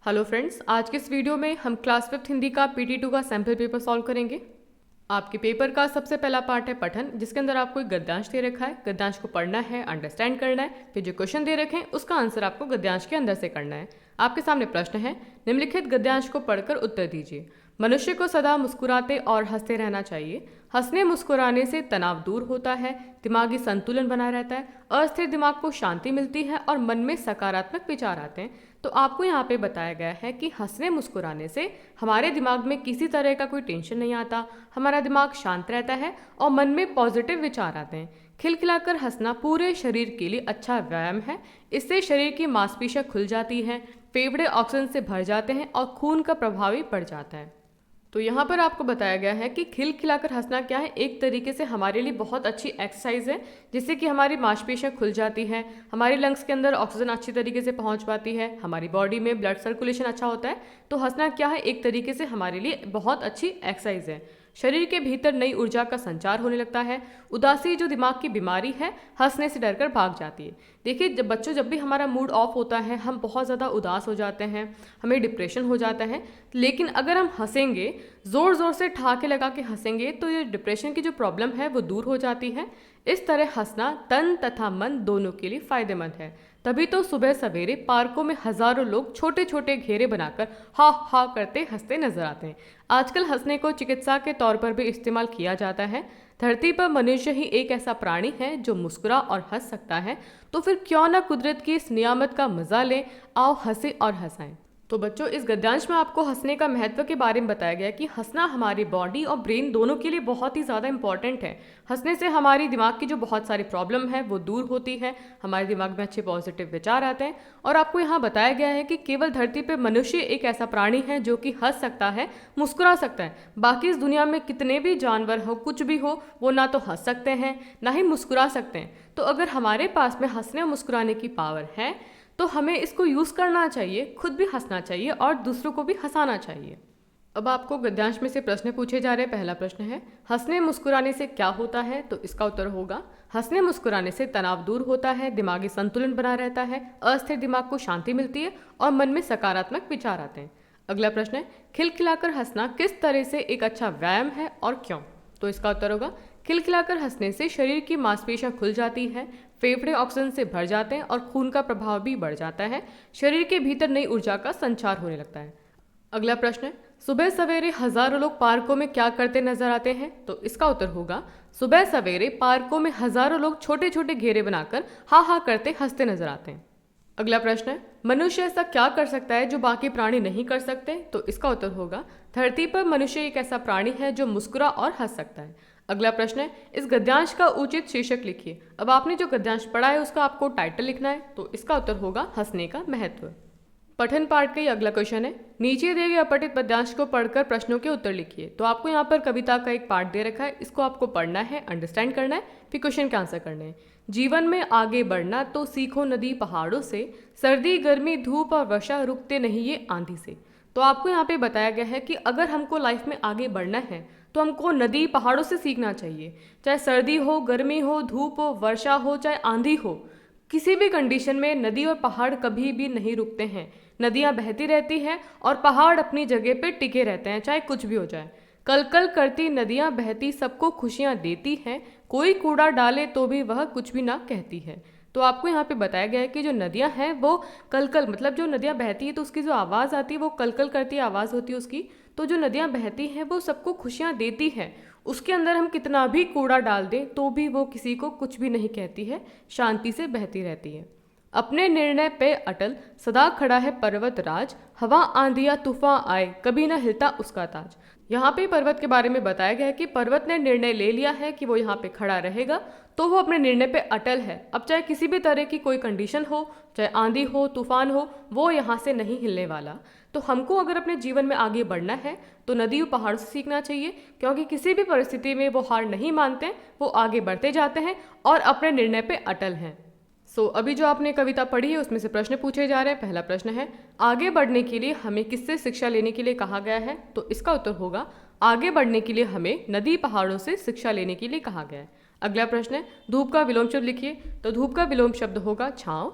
Hello friends, आज के इस वीडियो में हम क्लास 5th हिंदी का PT2 का सैम्पल पेपर सॉल्व करेंगे। आपके पेपर का सबसे पहला पार्ट है पठन, जिसके अंदर आपको एक गद्यांश दे रखा है। गद्यांश को पढ़ना है, अंडरस्टैंड करना है, फिर जो क्वेश्चन दे रखे हैं उसका आंसर आपको गद्यांश के अंदर से करना है। आपके सामने प्रश्न है, निम्नलिखित गद्यांश को पढ़कर उत्तर दीजिए। मनुष्य को सदा मुस्कुराते और हंसते रहना चाहिए। हंसने मुस्कुराने से तनाव दूर होता है, दिमागी संतुलन बना रहता है, अस्थिर दिमाग को शांति मिलती है और मन में सकारात्मक विचार आते हैं। तो आपको यहाँ पे बताया गया है कि हंसने मुस्कुराने से हमारे दिमाग में किसी तरह का कोई टेंशन नहीं आता, हमारा दिमाग शांत रहता है और मन में पॉजिटिव विचार आते हैं। खिलखिलाकर हंसना पूरे शरीर के लिए अच्छा व्यायाम है। इससे शरीर की मांसपेशियां खुल जाती हैं, फेफड़े ऑक्सीजन से भर जाते हैं और खून का प्रवाह भी बढ़ जाता है। तो यहाँ पर आपको बताया गया है कि खिलखिलाकर हंसना क्या है, एक तरीके से हमारे लिए बहुत अच्छी एक्सरसाइज है, जिससे कि हमारी मांसपेशियां खुल जाती हैं, हमारी लंग्स के अंदर ऑक्सीजन अच्छी तरीके से पहुँच पाती है, हमारी बॉडी में ब्लड सर्कुलेशन अच्छा होता है। तो हंसना क्या है, एक तरीके से हमारे लिए बहुत अच्छी एक्सरसाइज है। शरीर के भीतर नई ऊर्जा का संचार होने लगता है। उदासी जो दिमाग की बीमारी है, हंसने से डरकर भाग जाती है। देखिए, जब भी हमारा मूड ऑफ होता है, हम बहुत ज़्यादा उदास हो जाते हैं, हमें डिप्रेशन हो जाता है। लेकिन अगर हम हंसेंगे, ज़ोर ज़ोर से ठहाके लगा के हंसेंगे, तो ये डिप्रेशन की जो प्रॉब्लम है वो दूर हो जाती है। इस तरह हंसना तन तथा मन दोनों के लिए फायदेमंद है। तभी तो सुबह सवेरे पार्कों में हजारों लोग छोटे छोटे घेरे बनाकर हा हा करते हंसते नजर आते हैं। आजकल हंसने को चिकित्सा के तौर पर भी इस्तेमाल किया जाता है। धरती पर मनुष्य ही एक ऐसा प्राणी है जो मुस्कुरा और हंस सकता है। तो फिर क्यों ना कुदरत की इस नियामत का मजा लें, आओ हंसे और हंसाएं। तो बच्चों, इस गद्यांश में आपको हंसने का महत्व के बारे में बताया गया कि हंसना हमारी बॉडी और ब्रेन दोनों के लिए बहुत ही ज़्यादा इंपॉर्टेंट है। हंसने से हमारी दिमाग की जो बहुत सारी प्रॉब्लम है वो दूर होती है, हमारे दिमाग में अच्छे पॉजिटिव विचार आते हैं। और आपको यहाँ बताया गया है कि केवल धरती पे मनुष्य एक ऐसा प्राणी है जो कि हंस सकता है, मुस्कुरा सकता है। बाकी इस दुनिया में कितने भी जानवर हो, कुछ भी हो, वो ना तो हंस सकते हैं ना ही मुस्कुरा सकते हैं। तो अगर हमारे पास में हंसने और मुस्कुराने की पावर है तो हमें इसको यूज़ करना चाहिए, खुद भी हंसना चाहिए और दूसरों को भी हंसाना चाहिए। अब आपको गद्यांश में से प्रश्न पूछे जा रहे हैं। पहला प्रश्न है, हंसने मुस्कुराने से क्या होता है? तो इसका उत्तर होगा, हंसने मुस्कुराने से तनाव दूर होता है, दिमागी संतुलन बना रहता है, अस्थिर दिमाग को शांति मिलती है और मन में सकारात्मक विचार आते हैं। अगला प्रश्न है, खिलखिलाकर हंसना किस तरह से एक अच्छा व्यायाम है और क्यों? तो इसका उत्तर होगा, खिलखिलाकर हंसने से शरीर की मांसपेशियां खुल जाती हैं, फेफड़े ऑक्सीजन से भर जाते हैं और खून का प्रभाव भी बढ़ जाता है। शरीर के भीतर नई ऊर्जा का संचार होने लगता है। अगला प्रश्न है, सुबह सवेरे हजारों लोग पार्कों में क्या करते नजर आते हैं? तो इसका उत्तर होगा, सुबह सवेरे पार्कों में हजारों लोग छोटे छोटे घेरे बनाकर हा हा करते हंसते नजर आते हैं। अगला प्रश्न है, मनुष्य ऐसा क्या कर सकता है जो बाकी प्राणी नहीं कर सकते? तो इसका उत्तर होगा, धरती पर मनुष्य एक ऐसा प्राणी है जो मुस्कुरा और हंस सकता है। अगला प्रश्न है, इस गद्यांश का उचित शीर्षक लिखिए। अब आपने जो गद्यांश पढ़ा है उसका आपको टाइटल लिखना है। तो इसका उत्तर होगा, हंसने का महत्व। पठन पाठ का ये अगला क्वेश्चन है, नीचे दिए गए अपठित पद्यांश को पढ़कर प्रश्नों के उत्तर लिखिए। तो आपको यहाँ पर कविता का एक पार्ट दे रखा है, इसको आपको पढ़ना है, अंडरस्टैंड करना है, फिर क्वेश्चन के आंसर करने हैं। जीवन में आगे बढ़ना तो सीखो नदी पहाड़ों से, सर्दी गर्मी धूप और वर्षा रुकते नहीं ये आंधी से। तो आपको यहाँ पे बताया गया है कि अगर हमको लाइफ में आगे बढ़ना है तो हमको नदी पहाड़ों से सीखना चाहिए। चाहे सर्दी हो, गर्मी हो, धूप हो, वर्षा हो, चाहे आंधी हो, किसी भी कंडीशन में नदी और पहाड़ कभी भी नहीं रुकते हैं। नदियाँ बहती रहती हैं और पहाड़ अपनी जगह पे टिके रहते हैं, चाहे कुछ भी हो जाए। कल कल करती नदियाँ बहती सबको खुशियाँ देती हैं, कोई कूड़ा डाले तो भी वह कुछ भी ना कहती है। तो आपको यहाँ पे बताया गया है कि जो नदियाँ हैं वो कल कल, मतलब जो नदियाँ बहती है तो उसकी जो आवाज़ आती है वो कल कल करती आवाज़ होती है उसकी। तो जो नदियाँ बहती हैं वो सबको खुशियाँ देती हैं। उसके अंदर हम कितना भी कूड़ा डाल दें तो भी वो किसी को कुछ भी नहीं कहती है, शांति से बहती रहती है। अपने निर्णय पे अटल सदा खड़ा है पर्वत राज, हवा आंधिया तूफान आए कभी ना हिलता उसका ताज। यहाँ पे पर्वत के बारे में बताया गया है कि पर्वत ने निर्णय ले लिया है कि वो यहाँ पे खड़ा रहेगा, तो वो अपने निर्णय पे अटल है। अब चाहे किसी भी तरह की कोई कंडीशन हो, चाहे आंधी हो, तूफान हो, वो यहाँ से नहीं हिलने वाला। तो हमको अगर अपने जीवन में आगे बढ़ना है तो नदी और पहाड़ से सीखना चाहिए, क्योंकि किसी भी परिस्थिति में वो हार नहीं मानते, वो आगे बढ़ते जाते हैं और अपने निर्णय पे अटल हैं। अभी जो आपने कविता पढ़ी है उसमें से प्रश्न पूछे जा रहे हैं। पहला प्रश्न है, आगे बढ़ने के लिए हमें किससे शिक्षा लेने के लिए कहा गया है? तो इसका उत्तर होगा, आगे बढ़ने के लिए हमें नदी पहाड़ों से शिक्षा लेने के लिए कहा गया है। अगला प्रश्न है, धूप का विलोम शब्द लिखिए। तो धूप का विलोम शब्द होगा छाँव।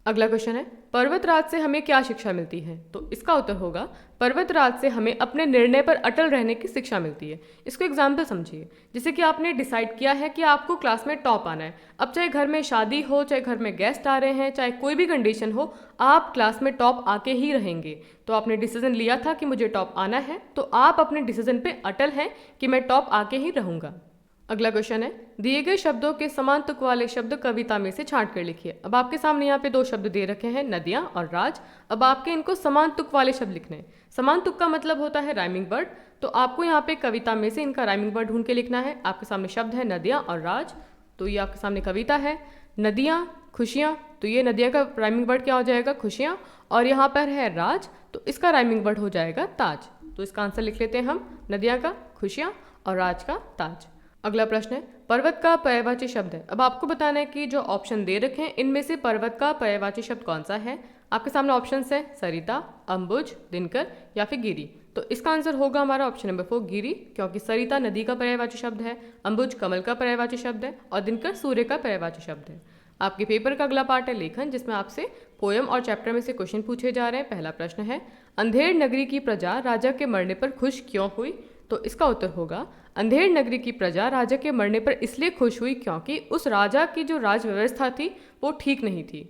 अगला क्वेश्चन है, पर्वतराज से हमें क्या शिक्षा मिलती है? तो इसका उत्तर होगा, पर्वतराज से हमें अपने निर्णय पर अटल रहने की शिक्षा मिलती है। इसको एग्जाम्पल समझिए, जैसे कि आपने डिसाइड किया है कि आपको क्लास में टॉप आना है। अब चाहे घर में शादी हो, चाहे घर में गेस्ट आ रहे हैं, चाहे कोई भी कंडीशन हो, आप क्लास में टॉप आके ही रहेंगे। तो आपने डिसीजन लिया था कि मुझे टॉप आना है, तो आप अपने डिसीजन पे अटल हैं कि मैं टॉप आके ही रहूंगा। अगला क्वेश्चन है, दिए गए शब्दों के समान तुक वाले शब्द कविता में से छांट कर लिखिए। अब आपके सामने यहाँ पे दो शब्द दे रखे हैं, नदियाँ और राज। अब आपके इनको समान तुक वाले शब्द लिखने हैं। समान तुक का मतलब होता है राइमिंग वर्ड। तो आपको यहाँ पे कविता में से इनका राइमिंग वर्ड ढूंढ के लिखना है। आपके सामने शब्द है नदियाँ और राज, तो ये आपके सामने कविता है। नदियाँ, खुशियाँ, तो ये नदियाँ का राइमिंग वर्ड क्या हो जाएगा? खुशियाँ। और यहाँ पर है राज, तो इसका राइमिंग वर्ड हो जाएगा ताज। तो इसका आंसर लिख लेते हैं हम, नदियाँ का खुशियाँ और राज का ताज। अगला प्रश्न है, पर्वत का पर्यायवाची शब्द है। अब आपको बताना है कि जो ऑप्शन दे रखे हैं इनमें से पर्वत का पर्यायवाची शब्द कौन सा है। आपके सामने ऑप्शंस है सरिता, अंबुज, दिनकर या फिर गिरी। तो इसका आंसर होगा हमारा ऑप्शन नंबर 4 गिरी, क्योंकि सरिता नदी का पर्यायवाची शब्द है, अंबुज कमल का पर्यायवाची शब्द है और दिनकर सूर्य का पर्यायवाची शब्द है। आपके पेपर का अगला पार्ट है लेखन, जिसमें आपसे पोयम और चैप्टर में से क्वेश्चन पूछे जा रहे हैं। पहला प्रश्न है, अंधेर नगरी की प्रजा राजा के मरने पर खुश क्यों हुई? तो इसका उत्तर होगा, अंधेर नगरी की प्रजा राजा के मरने पर इसलिए खुश हुई क्योंकि उस राजा की जो राज व्यवस्था थी वो ठीक नहीं थी।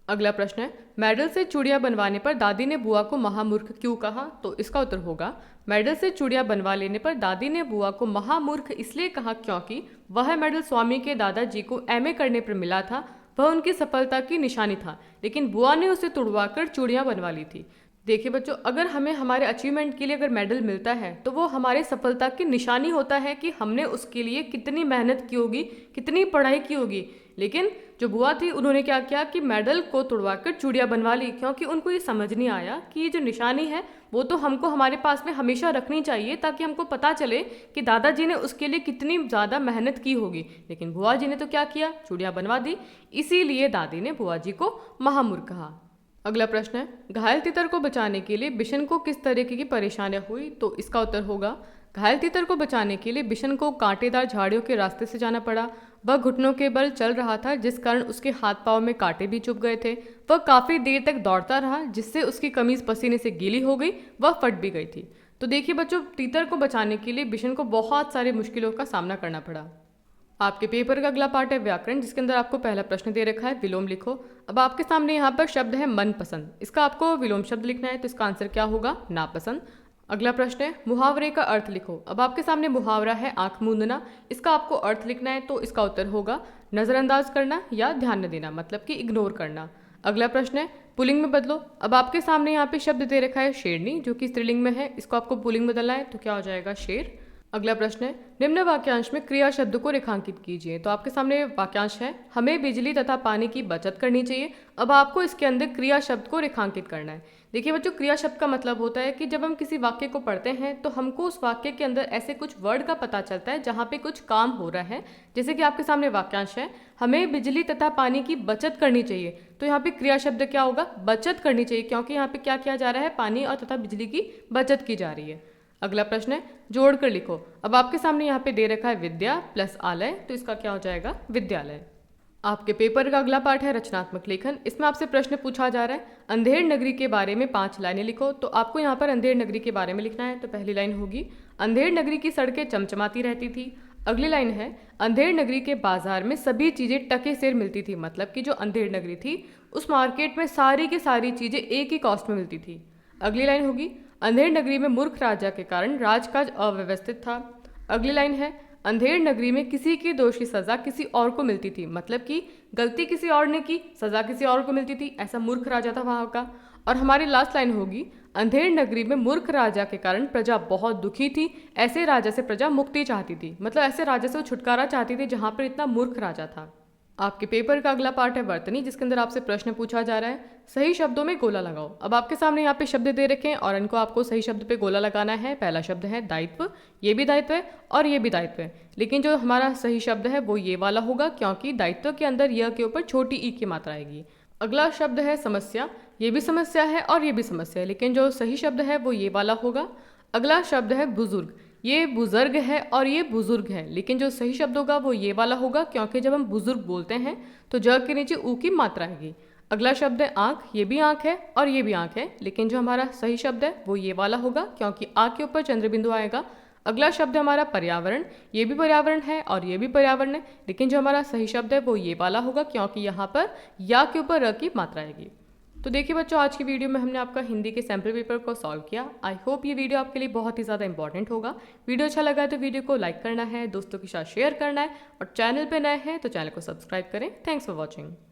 अगला प्रश्न है, मेडल से चूड़ियाँ बनवाने पर दादी ने बुआ को महामूर्ख क्यों कहा? तो इसका उत्तर होगा, मेडल से चूड़ियाँ बनवा लेने पर दादी ने बुआ को महामूर्ख इसलिए कहा क्योंकि वह मेडल स्वामी के दादाजी को एमए करने पर मिला था। वह उनकी सफलता की निशानी था, लेकिन बुआ ने उसे तुड़वाकर चूड़ियाँ बनवा ली थी। देखिए बच्चों, अगर हमें हमारे अचीवमेंट के लिए अगर मेडल मिलता है तो वो हमारे सफलता की निशानी होता है कि हमने उसके लिए कितनी मेहनत की होगी, कितनी पढ़ाई की होगी। लेकिन जो बुआ थी उन्होंने क्या किया कि मेडल को तुड़वाकर चूड़ियाँ बनवा ली, क्योंकि उनको ये समझ नहीं आया कि ये जो निशानी है वो तो हमको हमारे पास में हमेशा रखनी चाहिए, ताकि हमको पता चले कि दादाजी ने उसके लिए कितनी ज़्यादा मेहनत की होगी। लेकिन बुआ जी ने तो क्या किया, चूड़ियाँ बनवा दी, इसीलिए दादी ने बुआ जी को महामूर्ख कहा। अगला प्रश्न है, घायल तितर को बचाने के लिए बिशन को किस तरीके की परेशानियां हुई? तो इसका उत्तर होगा, घायल तितर को बचाने के लिए बिशन को कांटेदार झाड़ियों के रास्ते से जाना पड़ा। वह घुटनों के बल चल रहा था, जिस कारण उसके हाथ पांव में कांटे भी चुभ गए थे। वह काफ़ी देर तक दौड़ता रहा, जिससे उसकी कमीज पसीने से गीली हो गई, वह फट भी गई थी। तो देखिए बच्चों, तीतर को बचाने के लिए बिशन को बहुत सारे मुश्किलों का सामना करना पड़ा। आपके पेपर का अगला पार्ट है व्याकरण, जिसके अंदर आपको पहला प्रश्न दे रखा है विलोम लिखो। अब आपके सामने यहाँ पर शब्द है मनपसंद, इसका आपको विलोम शब्द लिखना है, तो इसका आंसर क्या होगा? नापसंद। अगला प्रश्न है मुहावरे का अर्थ लिखो। अब आपके सामने मुहावरा है आंख मूंदना, इसका आपको अर्थ लिखना है, तो इसका उत्तर होगा नज़रअंदाज करना या ध्यान न देना, मतलब कि इग्नोर करना। अगला प्रश्न है पुल्लिंग में बदलो। अब आपके सामने यहाँ पे शब्द दे रखा है शेरनी, जो कि स्त्रीलिंग में है, इसको आपको पुल्लिंग में बदलना है, तो क्या हो जाएगा? शेर। अगला प्रश्न है निम्न वाक्यांश में क्रिया शब्द को रेखांकित कीजिए। तो आपके सामने वाक्यांश है, हमें बिजली तथा पानी की बचत करनी चाहिए। अब आपको इसके अंदर क्रिया शब्द को रेखांकित करना है। देखिए बच्चों, क्रिया शब्द का मतलब होता है कि जब हम किसी वाक्य को पढ़ते हैं तो हमको उस वाक्य के अंदर ऐसे कुछ वर्ड का पता चलता है जहाँ पे कुछ काम हो रहा है। जैसे कि आपके सामने वाक्यांश है, हमें बिजली तथा पानी की बचत करनी चाहिए, तो यहाँ पे क्रिया शब्द क्या होगा? बचत करनी चाहिए, क्योंकि यहाँ पे क्या किया जा रहा है? पानी और तथा बिजली की बचत की जा रही है। अगला प्रश्न है जोड़कर लिखो। अब आपके सामने यहाँ पे दे रखा है विद्या प्लस आलय, तो इसका क्या हो जाएगा? विद्यालय। आपके पेपर का अगला पार्ट है रचनात्मक लेखन, इसमें आपसे प्रश्न पूछा जा रहा है अंधेर नगरी के बारे में 5 लाइनें लिखो। तो आपको यहाँ पर अंधेर नगरी के बारे में लिखना है। तो पहली लाइन होगी, अंधेर नगरी की सड़कें चमचमाती रहती थी। अगली लाइन है, अंधेर नगरी के बाजार में सभी चीज़ें टके सेर मिलती थी, मतलब कि जो अंधेर नगरी थी उस मार्केट में सारी की सारी चीज़ें एक ही कॉस्ट में मिलती थी। अगली लाइन होगी, अंधेर नगरी में मूर्ख राजा के कारण राजकाज अव्यवस्थित था। अगली लाइन है, अंधेर नगरी में किसी के दोष की सजा किसी और को मिलती थी, मतलब कि गलती किसी और ने की, सजा किसी और को मिलती थी, ऐसा मूर्ख राजा था वहाँ का। और हमारी लास्ट लाइन होगी, अंधेर नगरी में मूर्ख राजा के कारण प्रजा बहुत दुखी थी, ऐसे राजा से प्रजा मुक्ति चाहती थी, मतलब ऐसे राजा से वो छुटकारा चाहती थी जहाँ पर इतना मूर्ख राजा था। आपके पेपर का अगला पार्ट है वर्तनी, जिसके अंदर आपसे प्रश्न पूछा जा रहा है सही शब्दों में गोला लगाओ। अब आपके सामने यहाँ पे शब्द दे रखे हैं और इनको आपको सही शब्द पे गोला लगाना है। पहला शब्द है दायित्व, ये भी दायित्व है और ये भी दायित्व है, लेकिन जो हमारा सही शब्द है वो ये वाला होगा, क्योंकि दायित्व के अंदर यह के ऊपर छोटी ई की मात्रा आएगी। अगला शब्द है समस्या, ये भी समस्या है और ये भी समस्या है, लेकिन जो सही शब्द है वो ये वाला होगा। अगला शब्द है बुजुर्ग, ये बुजुर्ग है और ये बुजुर्ग है, लेकिन जो सही शब्द होगा वो ये वाला होगा, क्योंकि जब हम बुजुर्ग बोलते हैं तो ज के नीचे ऊ की मात्रा आएगी। अगला शब्द है आँख। ये भी आँख है और ये भी आँख है, लेकिन जो हमारा सही शब्द है वो ये वाला होगा क्योंकि आ के ऊपर चंद्र बिंदु आएगा। अगला शब्द है हमारा पर्यावरण। ये भी पर्यावरण है और ये भी पर्यावरण है, लेकिन जो हमारा सही शब्द है वो ये वाला होगा क्योंकि यहाँ पर या के ऊपर र की मात्रा आएगी। तो देखिए बच्चों, आज की वीडियो में हमने आपका हिंदी के सैम्पल पेपर को सॉल्व किया। आई होप ये वीडियो आपके लिए बहुत ही ज़्यादा इंपॉर्टेंट होगा। वीडियो अच्छा लगा है तो वीडियो को लाइक करना है, दोस्तों के साथ शेयर करना है और चैनल पे नए हैं तो चैनल को सब्सक्राइब करें। Thanks for watching.